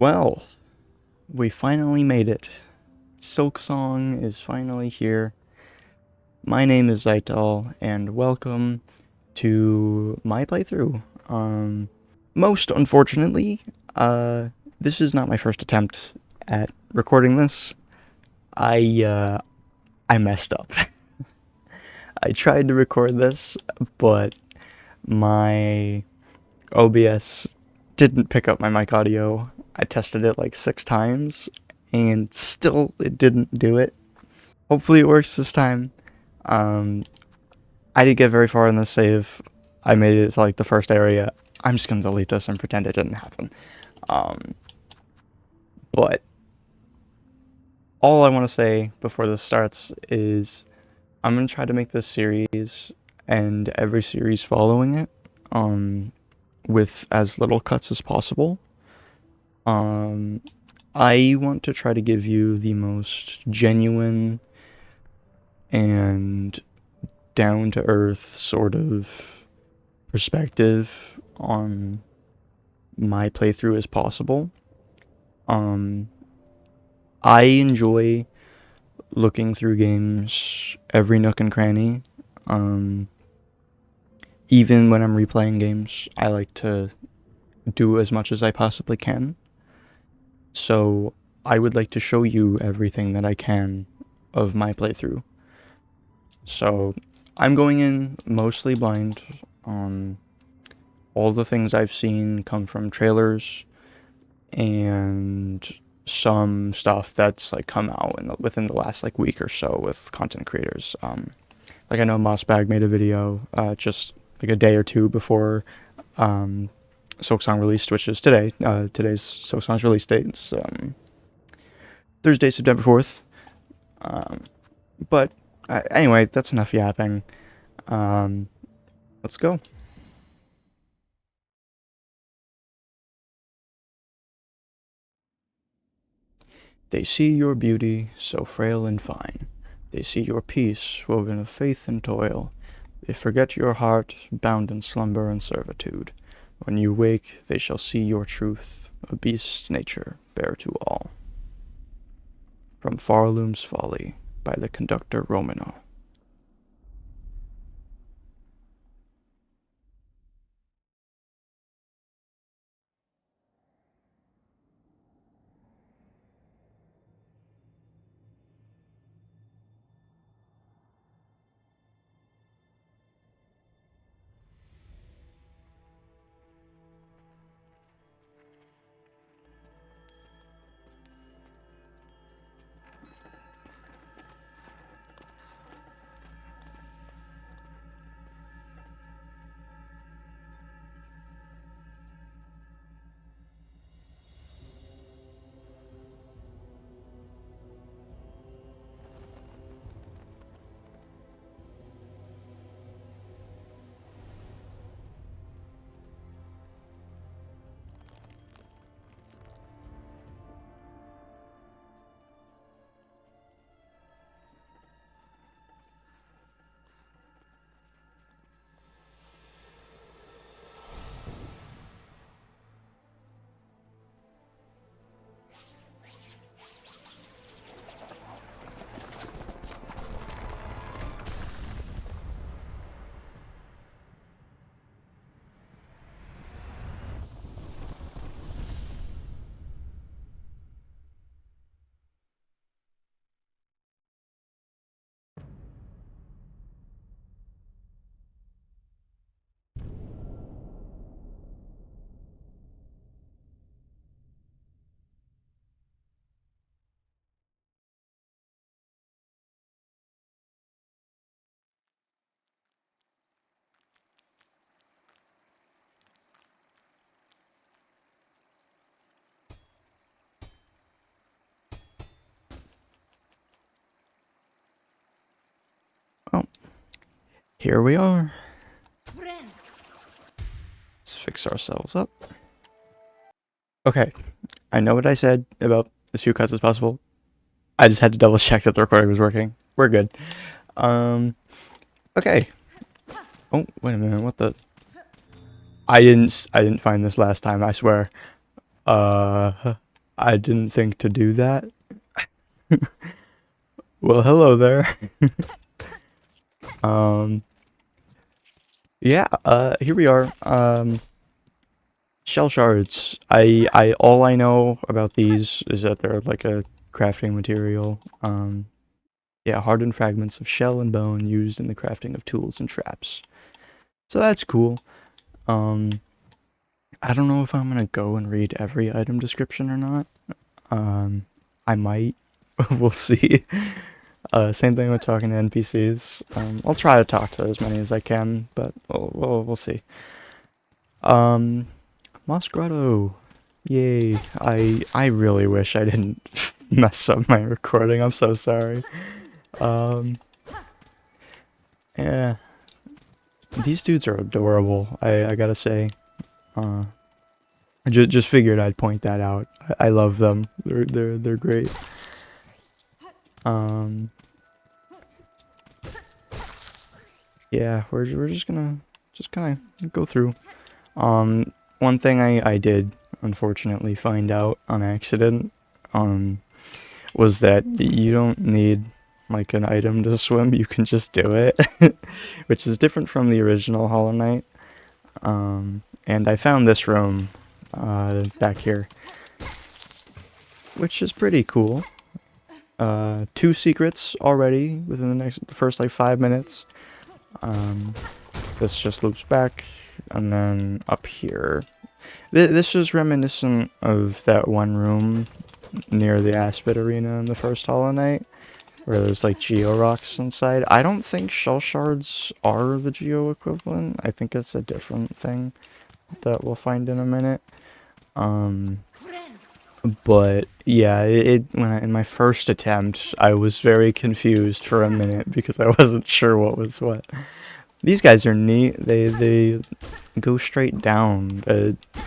Well, we finally made it. Silksong is finally here. My name is Zaital, and welcome to my playthrough. Most unfortunately, uh, this is not my first attempt at recording this. I, uh, I messed up. I tried to record this, but my OBS didn't pick up my mic audio. I tested it like 6 times, and still it didn't do it. Hopefully it works this time. Um, I didn't get very far in this save. I made it to like the first area. I'm just gonna delete this and pretend it didn't happen. Um, but all I want to say before this starts is I'm gonna try to make this series and every series following it with as little cuts as possible. Um, I want to try to give you the most genuine and down to earth sort of perspective on my playthrough as possible. Um, I enjoy looking through games every nook and cranny. Um, Even when I'm replaying games, I like to do as much as I possibly can. So I would like to show you everything that I can of my playthrough. So I'm going in mostly blind. All the things I've seen come from trailers and some stuff that's like come out within the last like week or so with content creators. Like I know Mossbag made a video just like a day or two before Silksong released, which is today. Today's Silksong's release date. It's Thursday, September 4th. But anyway, that's enough yapping. Let's go. They see your beauty, so frail and fine. They see your peace, woven of faith and toil. They forget your heart, bound in slumber and servitude. When you wake, they shall see your truth, a beast nature bare to all. From Pharloom's Folly, by the conductor Romano. Well, here we are. Let's fix ourselves up. Okay, I know what I said about as few cuts as possible. I just had to double check that the recording was working. We're good. Okay. Oh, wait a minute. What the? I didn't find this last time. I swear. I didn't think to do that. Well, hello there. um, yeah, here we are. Shell shards. All I know about these is that they're like a crafting material. Yeah, hardened fragments of shell and bone used in the crafting of tools and traps. So that's cool. I don't know if I'm gonna go and read every item description or not. I might. We'll see. Same thing with talking to NPCs. I'll try to talk to as many as I can, but we'll see. Moss Grotto. Yay. I really wish I didn't mess up my recording. I'm so sorry. Yeah. These dudes are adorable, I gotta say. I just figured I'd point that out. I love them. They're great. Yeah, we're just gonna kind of go through. One thing I did unfortunately find out on accident was that you don't need like an item to swim. You can just do it, which is different from the original Hollow Knight. And I found this room back here, which is pretty cool. 2 secrets already within the first like 5 minutes. This just loops back, and then up here. This is reminiscent of that one room near the Aspid Arena in the first Hollow Knight, where there's like Geo rocks inside. I don't think shell shards are the Geo equivalent. I think it's a different thing that we'll find in a minute. But yeah, in my first attempt, I was very confused for a minute because I wasn't sure what was what. These guys are neat. They go straight down.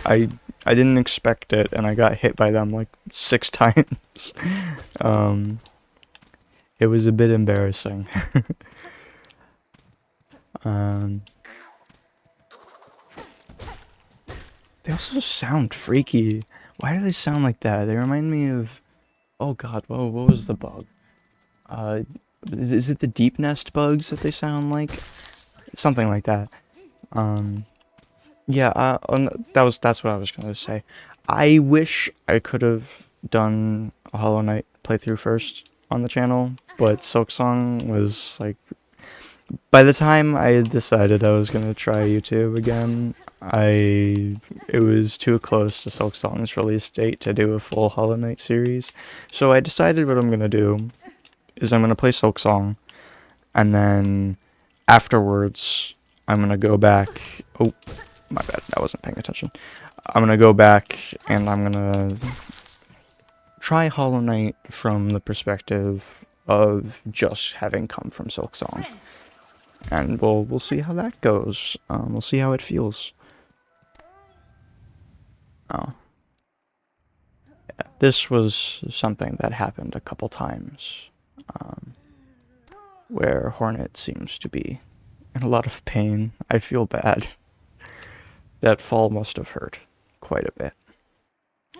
I didn't expect it, and I got hit by them like 6 times. It was a bit embarrassing. They also sound freaky. Why do they sound like that? They remind me of... Oh god, whoa, what was the bug? Is it the deep nest bugs that they sound like? Something like that. Yeah, that's what I was gonna say. I wish I could have done a Hollow Knight playthrough first on the channel, but Silksong was like... By the time I had decided I was gonna try YouTube again, it was too close to Silksong's release date to do a full Hollow Knight series. So I decided what I'm gonna do is I'm gonna play Silksong, and then afterwards I'm gonna go back... Oh, my bad, I wasn't paying attention. I'm gonna go back and I'm gonna try Hollow Knight from the perspective of just having come from Silksong. And we'll see how that goes. We'll see how it feels. Oh. Yeah, this was something that happened a couple times. Where Hornet seems to be in a lot of pain. I feel bad. That fall must have hurt quite a bit.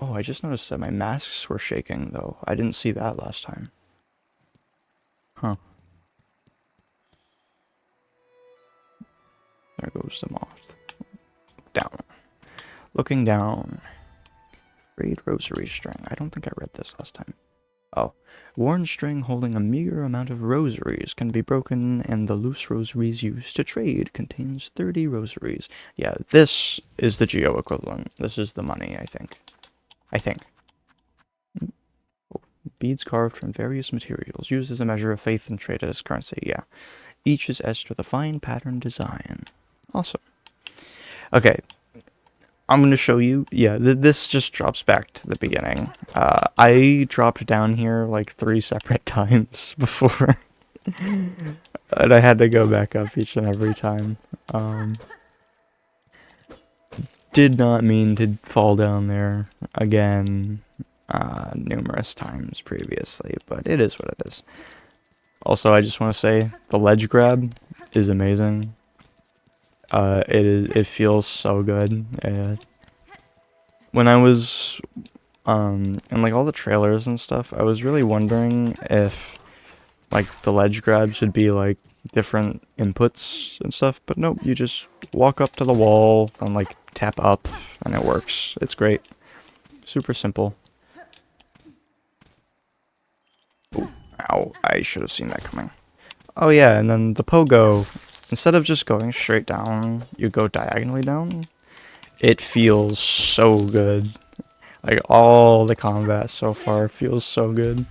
Oh, I just noticed that my masks were shaking, though. I didn't see that last time. Huh. There goes the moth. Down. Looking down. Frayed rosary string. I don't think I read this last time. Oh. Worn string holding a meager amount of rosaries can be broken, and the loose rosaries used to trade contains 30 rosaries. Yeah, this is the Geo equivalent. This is the money, I think. Oh. Beads carved from various materials, used as a measure of faith and traded as currency. Yeah. Each is etched with a fine pattern design. Awesome. Okay. I'm going to show you, yeah, this just drops back to the beginning. I dropped down here like 3 separate times before, and I had to go back up each and every time. Did not mean to fall down there again numerous times previously, but it is what it is. Also, I just want to say, the ledge grab is amazing. It feels so good. When I was And like all the trailers and stuff, I was really wondering if like the ledge grab should be like different inputs and stuff, but nope, you just walk up to the wall and like tap up and it works. It's great. Super simple. Ooh, ow, I should have seen that coming. Oh yeah, and then the pogo, instead of just going straight down, you go diagonally down. It feels so good. Like all the combat so far feels so good.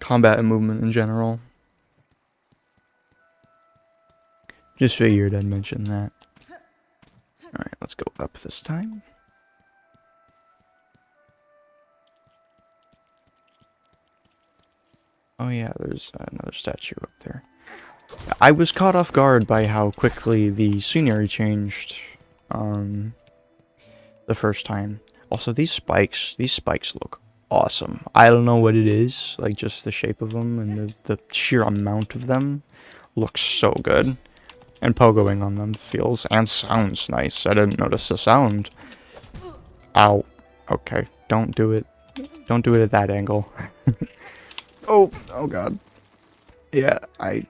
Combat and movement in general. Just figured I'd mention that. Alright, let's go up this time. Oh yeah, there's another statue up there. I was caught off guard by how quickly the scenery changed the first time. Also, these spikes look awesome. I don't know what it is, like just the shape of them and the sheer amount of them looks so good. And pogoing on them feels and sounds nice. I didn't notice the sound. Ow. Okay, don't do it. Don't do it at that angle. Oh god. Yeah, I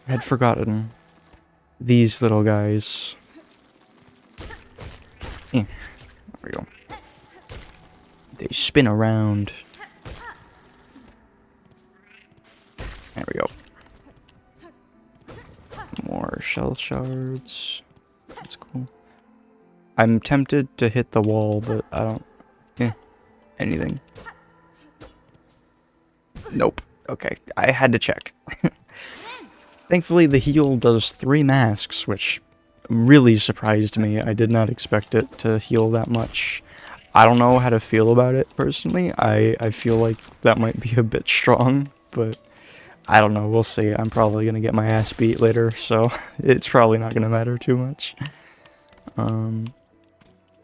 had forgotten these little guys. There we go. They spin around. There we go. More shell shards. That's cool. I'm tempted to hit the wall, but I don't... anything. Nope. Okay, I had to check. Thankfully, the heal does 3 masks, which really surprised me. I did not expect it to heal that much. I don't know how to feel about it, personally. I feel like that might be a bit strong, but I don't know. We'll see. I'm probably going to get my ass beat later, so it's probably not going to matter too much.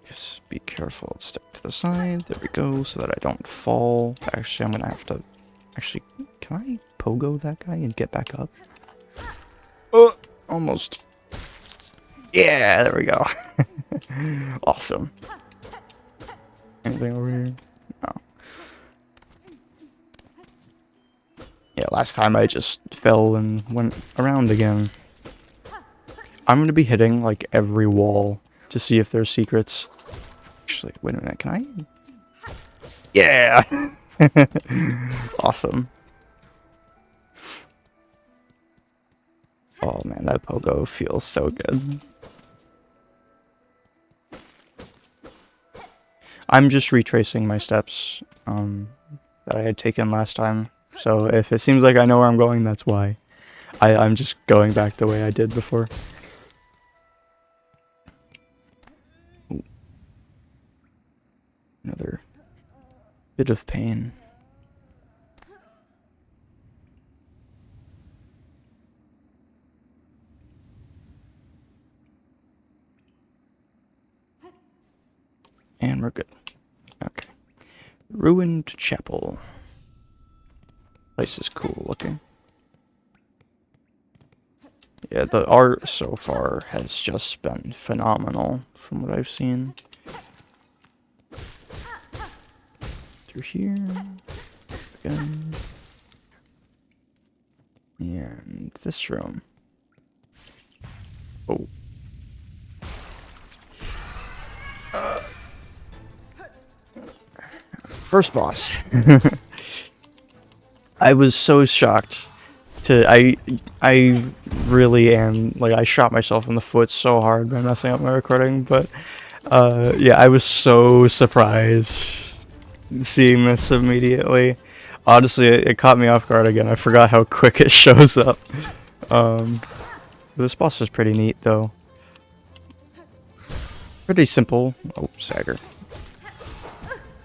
Just be careful. Stick to the side. There we go, so that I don't fall. Actually, I'm going to have to... Actually, can I pogo that guy and get back up? Oh, almost. Yeah, there we go. Awesome. Anything over here? No. Yeah, last time I just fell and went around again. I'm going to be hitting, like, every wall to see if there's secrets. Actually, wait a minute, can I? Yeah! Awesome. Oh man, that pogo feels so good. I'm just retracing my steps that I had taken last time. So if it seems like I know where I'm going, that's why. I'm just going back the way I did before. Ooh. Another bit of pain. And we're good. Okay. Ruined Chapel. Place is cool looking. Yeah, the art so far has just been phenomenal from what I've seen. Through here. Again. And this room. Oh. First boss. I was so shocked I really am, like, I shot myself in the foot so hard by messing up my recording, but yeah, I was so surprised seeing this immediately. Honestly, it caught me off guard again. I forgot how quick it shows up. This boss is pretty neat though. Pretty simple. Oh, Sagger.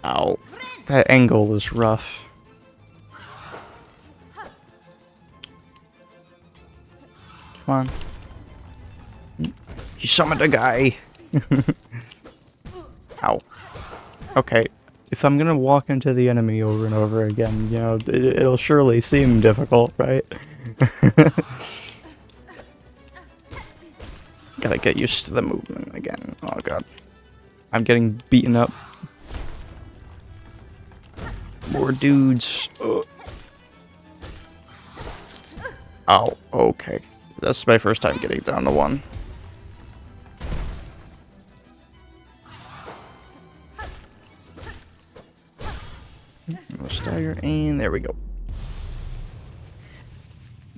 Ow. That angle is rough. Come on. He summoned a guy. Ow. Okay. If I'm gonna walk into the enemy over and over again, you know, it'll surely seem difficult, right? Gotta get used to the movement again. Oh god. I'm getting beaten up. More dudes. Oh, okay. That's my first time getting down to one. Stagger, and there we go.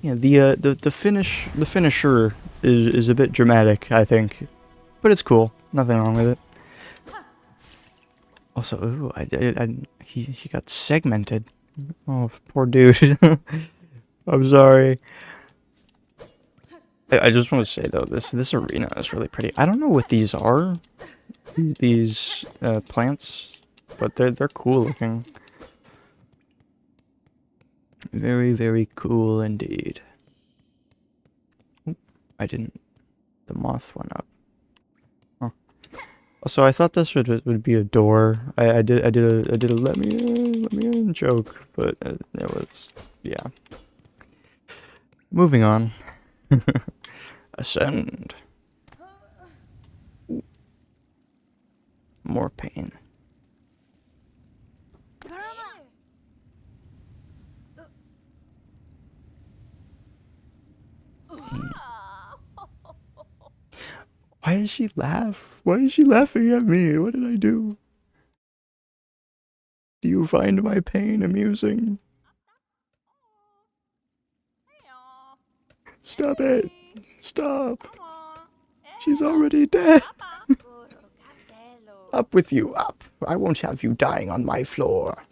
Yeah, the finisher is a bit dramatic, I think, but it's cool. Nothing wrong with it. Also, ooh, he got segmented. Oh, poor dude. I'm sorry. I just want to say though, this arena is really pretty. I don't know what these are, these plants, but they're cool looking. Very, very cool indeed. Oop, I didn't. The moth went up. Oh. Also, I thought this would be a door. I did a let me in joke, but it was, yeah. Moving on. Ascend. Ooh. More pain. Why does she laugh? Why is she laughing at me? What did I do? Do you find my pain amusing? Stop it! Stop! She's already dead! Up with you, up! I won't have you dying on my floor.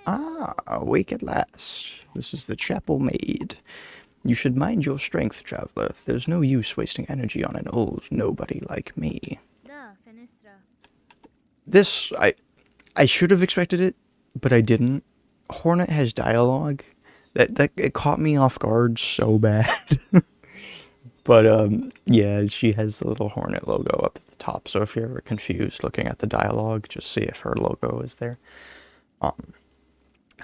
Ah, awake at last. This is the chapel maid. You should mind your strength, traveler. There's no use wasting energy on an old nobody like me. This, I should have expected it, but I didn't. Hornet has dialogue. That it caught me off guard so bad. But, yeah, she has the little Hornet logo up at the top, so if you're ever confused looking at the dialogue, just see if her logo is there.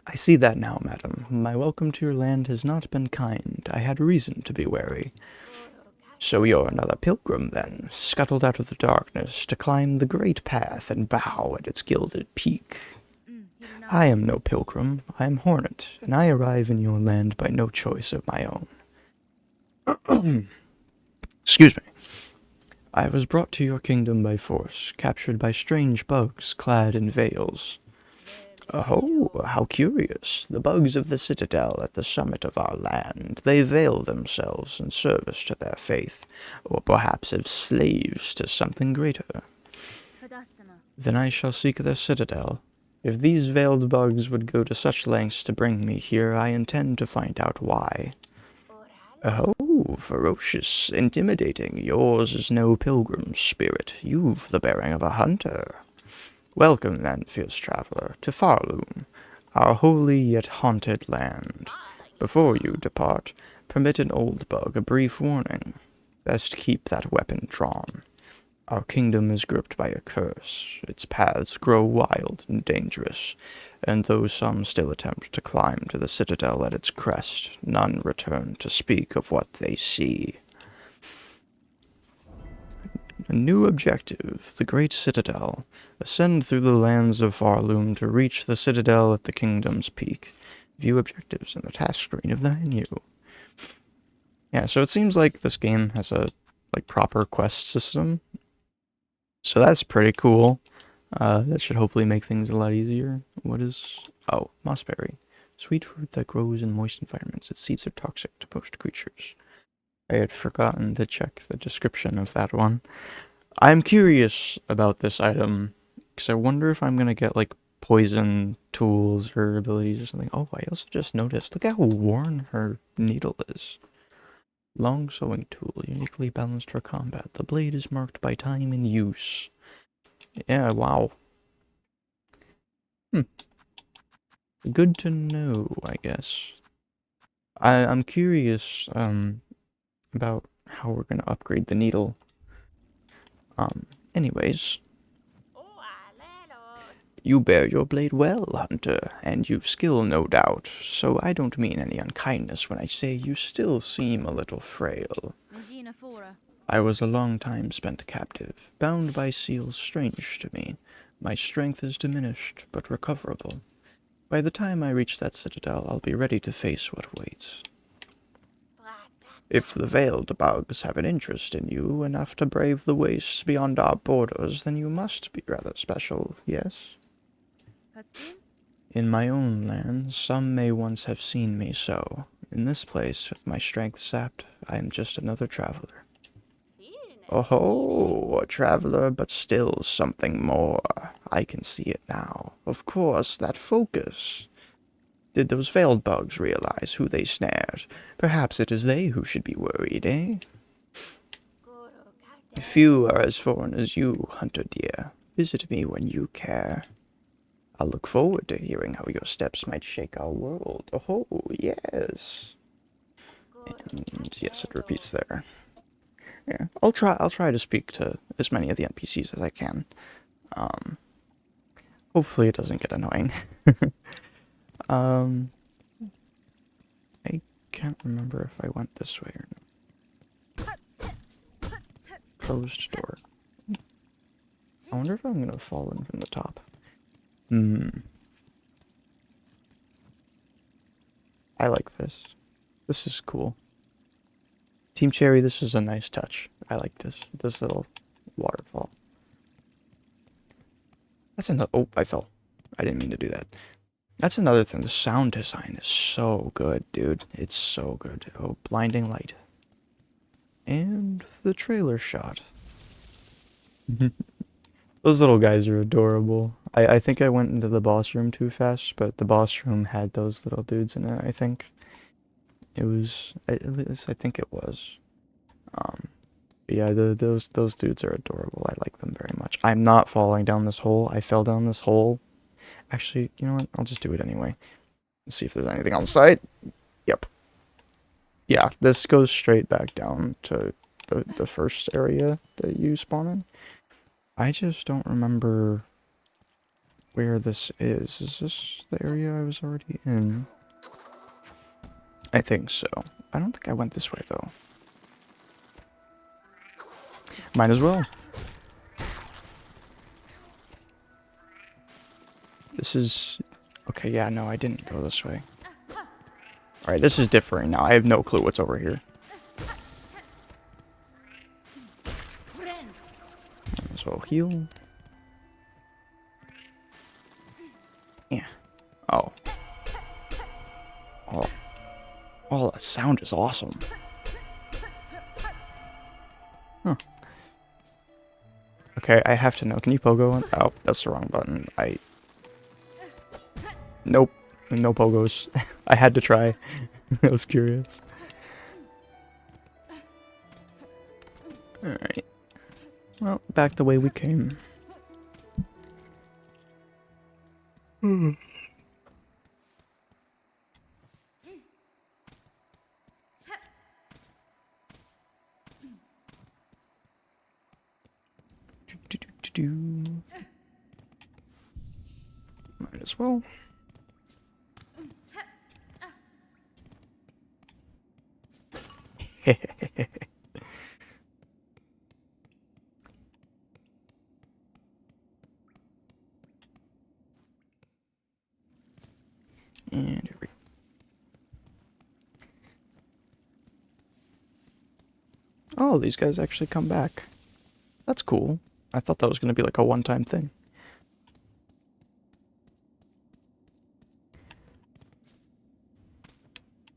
I see that now, madam. My welcome to your land has not been kind. I had reason to be wary. So you're another pilgrim, then, scuttled out of the darkness to climb the great path and bow at its gilded peak. I am no pilgrim. I am Hornet, and I arrive in your land by no choice of my own. Excuse me. I was brought to your kingdom by force, captured by strange bugs clad in veils. Oh, how curious. The bugs of the citadel at the summit of our land, they veil themselves in service to their faith, or perhaps as slaves to something greater. Then I shall seek their citadel. If these veiled bugs would go to such lengths to bring me here, I intend to find out why. Oh, ferocious, intimidating. Yours is no pilgrim spirit. You've the bearing of a hunter. Welcome, then, fierce traveler, to Pharloom, our holy yet haunted land. Before you depart, permit an old bug a brief warning. Best keep that weapon drawn. Our kingdom is gripped by a curse. Its paths grow wild and dangerous, and though some still attempt to climb to the citadel at its crest, none return to speak of what they see. A new objective, the Great Citadel. Ascend through the lands of Pharloom to reach the citadel at the kingdom's peak. View objectives in the task screen of the menu. Yeah, so it seems like this game has a proper quest system. So that's pretty cool. That should hopefully make things a lot easier. What is... Oh, mossberry. Sweet fruit that grows in moist environments. Its seeds are toxic to most creatures. I had forgotten to check the description of that one. I'm curious about this item, because I wonder if I'm going to get, poison tools or abilities or something. Oh, I also just noticed, look how worn her needle is. Long sewing tool, uniquely balanced for combat. The blade is marked by time and use. Yeah, wow. Good to know, I guess. I'm curious, about how we're gonna upgrade the needle. Anyways. You bear your blade well, hunter, and you've skill, no doubt, so I don't mean any unkindness when I say you still seem a little frail. I was a long time spent captive, bound by seals strange to me. My strength is diminished, but recoverable. By the time I reach that citadel, I'll be ready to face what awaits. If the veiled bugs have an interest in you enough to brave the wastes beyond our borders, then you must be rather special, yes? In my own land, some may once have seen me so. In this place, with my strength sapped, I am just another traveler. Oh, a traveler, but still something more. I can see it now. Of course, that focus. Did those veiled bugs realize who they snared? Perhaps it is they who should be worried, eh? Few are as foreign as you, hunter dear. Visit me when you care. I'll look forward to hearing how your steps might shake our world. Oh, yes. And yes, it repeats there. Yeah, I'll try to speak to as many of the NPCs as I can. Hopefully it doesn't get annoying. I can't remember if I went this way or not. Closed door. I wonder if I'm gonna fall in from the top. I like this. This is cool. Team Cherry, this is a nice touch. I like this little waterfall. That's another. Oh, I fell. I didn't mean to do that. That's another thing. The sound design is so good, dude. It's so good. Oh, blinding light. And the trailer shot. Those little guys are adorable. I think I went into the boss room too fast, but the boss room had those little dudes in it, I think. It was, at least I think it was. But yeah, those dudes are adorable. I like them very much. I'm not falling down this hole. I fell down this hole. Actually, you know what? I'll just do it anyway. Let's see if there's anything on the side. Yep. Yeah, this goes straight back down to the first area that you spawn in. I just don't remember where this is. Is this the area I was already in? I think so. I don't think I went this way, though. Might as well. This is... Okay, yeah, no, I didn't go this way. Alright, this is differing now. I have no clue what's over here. Might as well heal. Yeah. Oh. Oh. Oh, that sound is awesome. Huh. Okay, I have to know. Can you pogo one? Oh, that's the wrong button. Nope. No pogos. I had to try. I was curious. Alright. Well, back the way we came. Hmm. Might as well. And here we go. Oh, these guys actually come back. That's cool. I thought that was going to be like a one-time thing.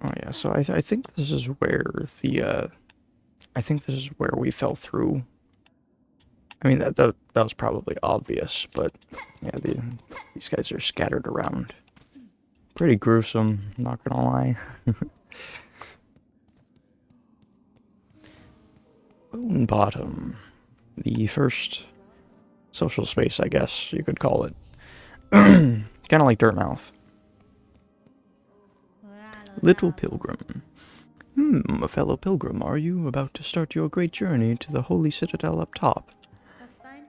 Oh yeah, so I think this is where the I think this is where we fell through. I mean that was probably obvious, but yeah, these guys are scattered around. Pretty gruesome, not gonna lie. Bone Bottom, the first social space, I guess you could call it. Kind of like Dirtmouth. Little Pilgrim. A fellow pilgrim, are you about to start your great journey to the holy citadel up top?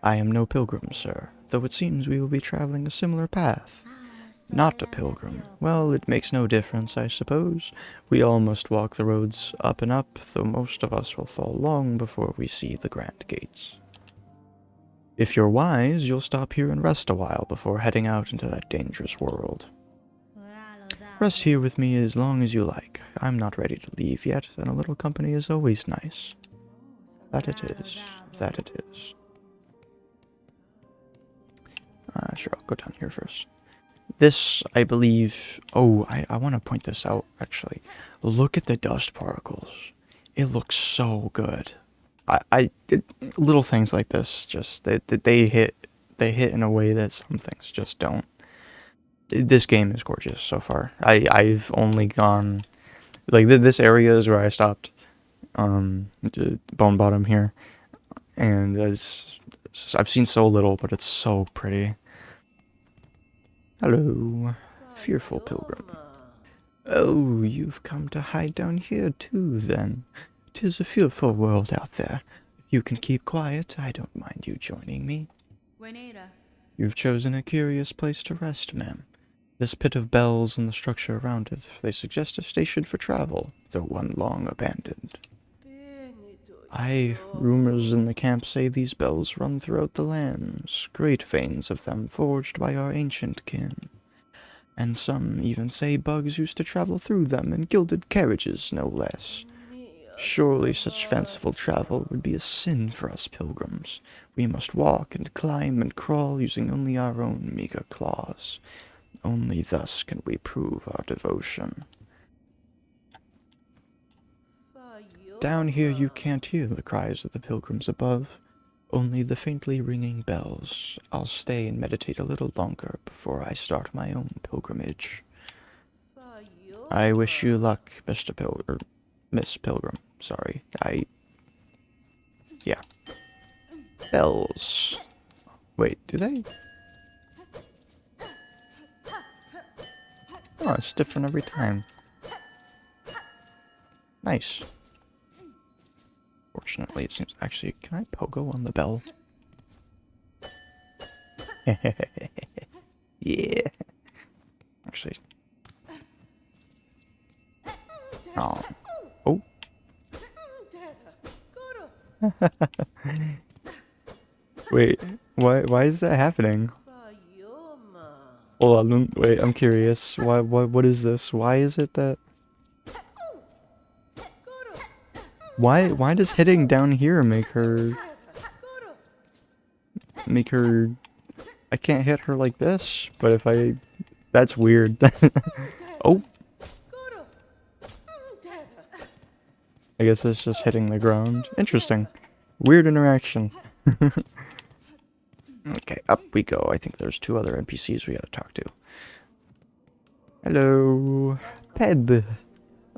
I am no pilgrim, sir, though it seems we will be traveling a similar path. Not a pilgrim. Well, it makes no difference, I suppose. We all must walk the roads up and up, though most of us will fall long before we see the grand gates. If you're wise, you'll stop here and rest a while before heading out into that dangerous world. Rest here with me as long as you like. I'm not ready to leave yet, and a little company is always nice. That it is. That it is. Sure, I'll go down here first. This, I believe... Oh, I want to point this out, actually. Look at the dust particles. It looks so good. Little things like this, just, they hit in a way that some things just don't. This game is gorgeous so far. I've only gone... Like, this area is where I stopped. To Bone Bottom here. And I've seen so little, but it's so pretty. Hello, fearful pilgrim. Oh, you've come to hide down here too, then. 'Tis a fearful world out there. If you can keep quiet, I don't mind you joining me. You've chosen a curious place to rest, ma'am. This pit of bells and the structure around it, they suggest a station for travel, though one long abandoned. Aye, rumors in the camp say these bells run throughout the lands, great veins of them forged by our ancient kin. And some even say bugs used to travel through them in gilded carriages, no less. Surely such fanciful travel would be a sin for us pilgrims. We must walk and climb and crawl using only our own meager claws. Only thus can we prove our devotion. Down here you can't hear the cries of the pilgrims above, only the faintly ringing bells. I'll stay and meditate a little longer before I start my own pilgrimage. I wish you luck, Miss Pilgrim. Sorry, yeah. Bells. Wait, do they? Oh, it's different every time. Nice. Fortunately, it seems... Actually, can I pogo on the bell? Yeah. Actually... Oh. Oh. Wait, why is that happening? Hold on, wait, I'm curious. What is this? Why is it that... Why does hitting down here make her... I can't hit her like this, but if I... That's weird. Oh! I guess it's just hitting the ground. Interesting. Weird interaction. Okay, up we go. I think there's 2 other NPCs we gotta talk to. Hello, Peb.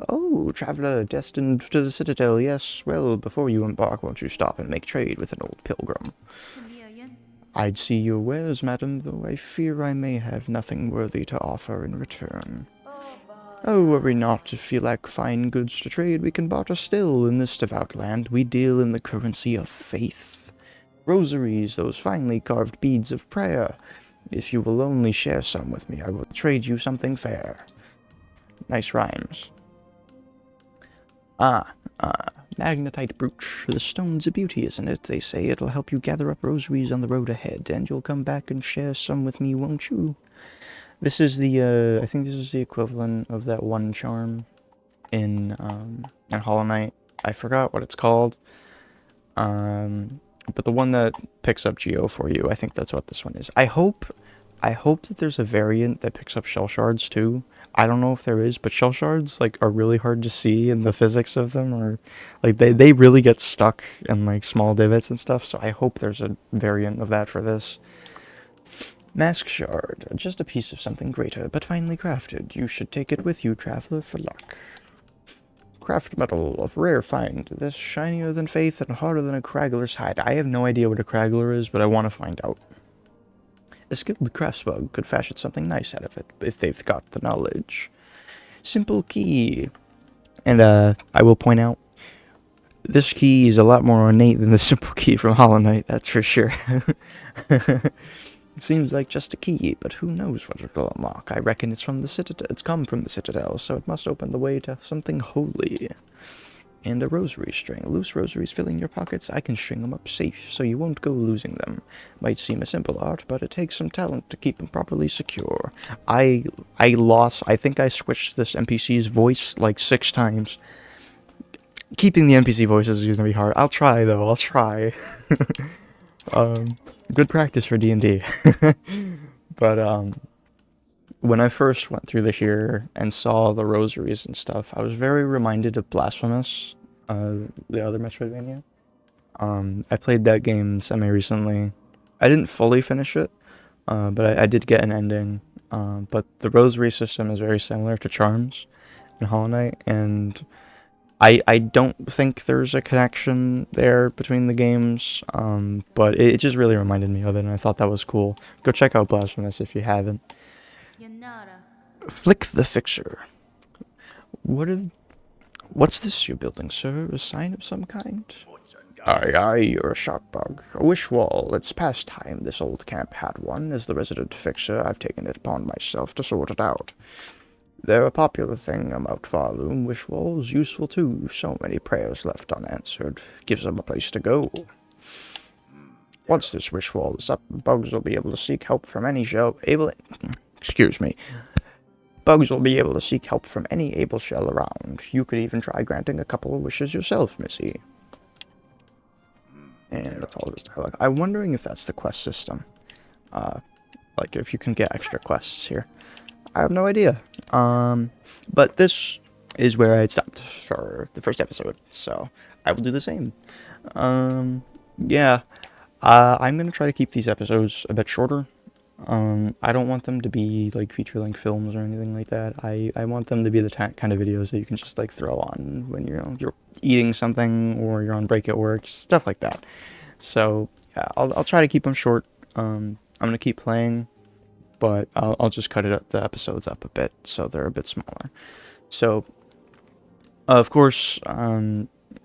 Oh, traveler destined to the Citadel, yes. Well, before you embark, won't you stop and make trade with an old pilgrim? I'd see your wares, madam, though I fear I may have nothing worthy to offer in return. Oh, worry not. If you lack fine goods to trade, we can barter still. In this devout land, we deal in the currency of faith. Rosaries, those finely carved beads of prayer. If you will only share some with me, I will trade you something fair. Nice rhymes. Magnetite brooch. The stone's a beauty, isn't it? They say it'll help you gather up rosaries on the road ahead, and you'll come back and share some with me, won't you? This is the, I think this is the equivalent of that one charm in Hollow Knight. I forgot what it's called. But the one that picks up Geo for you, I think that's what this one is. I hope that there's a variant that picks up shell shards too. I don't know if there is, but shell shards like are really hard to see, and the physics of them are like they really get stuck in like small divots and stuff. So I hope there's a variant of that for this. Mask shard, just a piece of something greater, but finely crafted. You should take it with you, traveler, for luck. Craft metal of rare find. This shinier than faith and harder than a craggler's hide. I have no idea what a craggler is, but I want to find out. A skilled craftsbug could fashion something nice out of it, if they've got the knowledge. Simple key. And, I will point out, this key is a lot more ornate than the simple key from Hollow Knight, that's for sure. It seems like just a key, but who knows what it'll unlock. I reckon it's from the Citadel. It's come from the Citadel, so it must open the way to something holy. and a rosary string. Loose rosaries filling your pockets, I can string them up safe so you won't go losing them. Might seem a simple art, but it takes some talent to keep them properly secure. I think I switched this NPC's voice like 6 times. Keeping the NPC voices is gonna be hard. I'll try though, I'll try. Good practice for D&D. But when I first went through here and saw the rosaries and stuff, I was very reminded of Blasphemous, the other Metroidvania. I played that game semi-recently. I didn't fully finish it, but I did get an ending. But the rosary system is very similar to Charms in Hollow Knight, and I don't think there's a connection there between the games, but it just really reminded me of it, and I thought that was cool. Go check out Blasphemous if you haven't. Flick the fixture. What's this you're building, sir? A sign of some kind? Aye, you're a sharp bug. A wish wall. It's past time this old camp had one. As the resident fixer, I've taken it upon myself to sort it out. They're a popular thing about Pharloom. Wish walls, useful too. So many prayers left unanswered. Gives them a place to go. Once this wish wall is up, bugs will be able to seek help from any Bugs will be able to seek help from any able shell around. You could even try granting a couple of wishes yourself, Missy. And that's all this dialogue. I'm wondering if that's the quest system. Like if you can get extra quests here. I have no idea. But this is where I stopped for the first episode, so I will do the same. Yeah. I'm gonna try to keep these episodes a bit shorter. I don't want them to be like feature-length films or anything like that. I want them to be the kind of videos that you can just like throw on when you're eating something or you're on break at work, stuff like that. So yeah, I'll try to keep them short. I'm gonna keep playing, but I'll just cut the episodes up a bit so they're a bit smaller. So of course,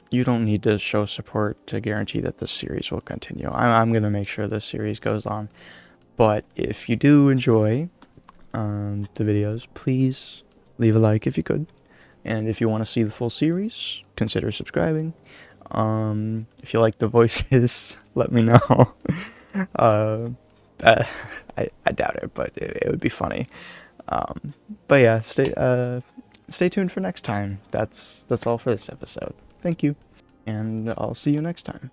you don't need to show support to guarantee that this series will continue. I'm gonna make sure this series goes on. But if you do enjoy the videos, please leave a like if you could. And if you want to see the full series, consider subscribing. If you like the voices, let me know. I doubt it, but it would be funny. But yeah, stay tuned for next time. That's all for this episode. Thank you, and I'll see you next time.